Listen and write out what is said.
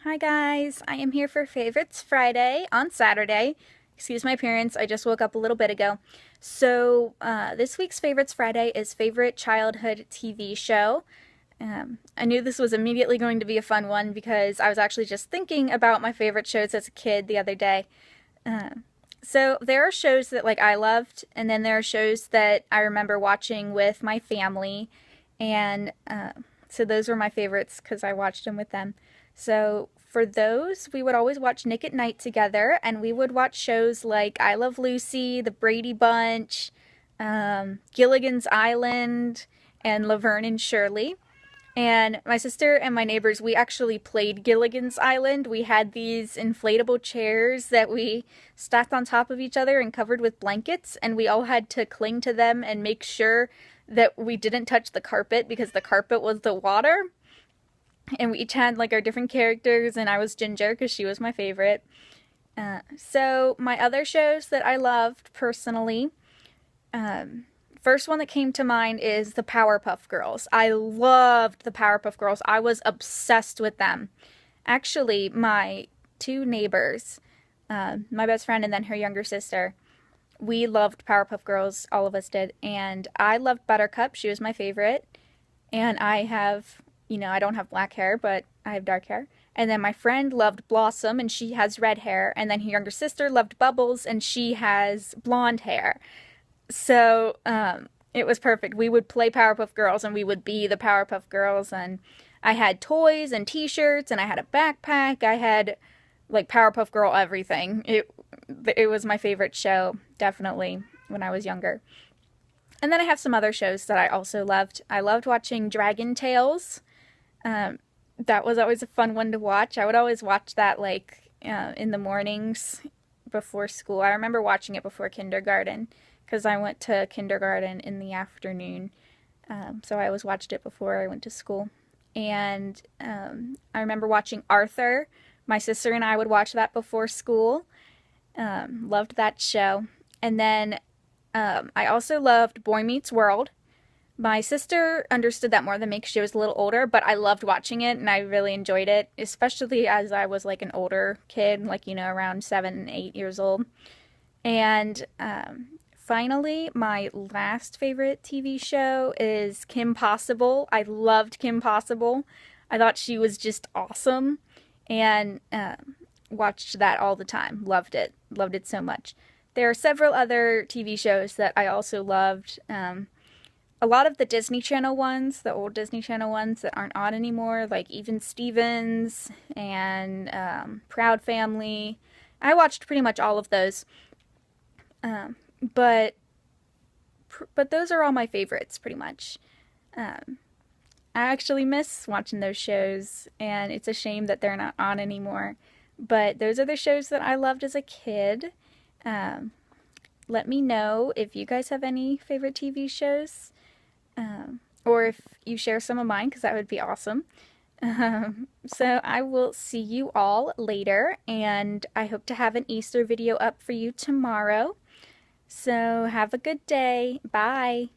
Hi guys, I am here for Favorites Friday on Saturday. Excuse my appearance, I just woke up a little bit ago. So this week's Favorites Friday is Favorite Childhood TV Show. I knew this was immediately going to be a fun one because I was actually just thinking about my favorite shows as a kid the other day. So there are shows that I loved, and then there are shows that I remember watching with my family, and so those were my favorites because I watched them with them. So for those, we would always watch Nick at Night together, and we would watch shows like I Love Lucy, The Brady Bunch, Gilligan's Island, and Laverne and Shirley. And my sister and my neighbors, we actually played Gilligan's Island. We had these inflatable chairs that we stacked on top of each other and covered with blankets, and we all had to cling to them and make sure that we didn't touch the carpet because the carpet was the water. And we each had our different characters, and I was Ginger because she was my favorite. So my other shows that I loved personally, first one that came to mind is the Powerpuff Girls. I loved the Powerpuff Girls. I was obsessed with them. Actually, my two neighbors, my best friend and then her younger sister, we loved Powerpuff Girls. All of us did. And I loved Buttercup. She was my favorite. And I have, I don't have black hair, but I have dark hair. And then my friend loved Blossom, and she has red hair. And then her younger sister loved Bubbles, and she has blonde hair. So it was perfect. We would play Powerpuff Girls, and we would be the Powerpuff Girls. And I had toys and t-shirts, and I had a backpack. I had Powerpuff Girl everything. It was my favorite show, definitely, when I was younger. And then I have some other shows that I also loved. I loved watching Dragon Tales. That was always a fun one to watch. I would always watch that in the mornings before school. I remember watching it before kindergarten because I went to kindergarten in the afternoon. So I always watched it before I went to school. And I remember watching Arthur. My sister and I would watch that before school. Loved that show. And then I also loved Boy Meets World. My sister understood that more than me because she was a little older, but I loved watching it and I really enjoyed it, especially as I was an older kid, around 7, 8 years old. And finally, my last favorite TV show is Kim Possible. I loved Kim Possible. I thought she was just awesome and watched that all the time. Loved it. Loved it so much. There are several other TV shows that I also loved. A lot of the Disney Channel ones, the old Disney Channel ones that aren't on anymore, like Even Stevens and Proud Family. I watched pretty much all of those. But those are all my favorites, pretty much. I actually miss watching those shows, and it's a shame that they're not on anymore. But those are the shows that I loved as a kid. Let me know if you guys have any favorite TV shows, or if you share some of mine, because that would be awesome. So I will see you all later, and I hope to have an Easter video up for you tomorrow. So have a good day. Bye.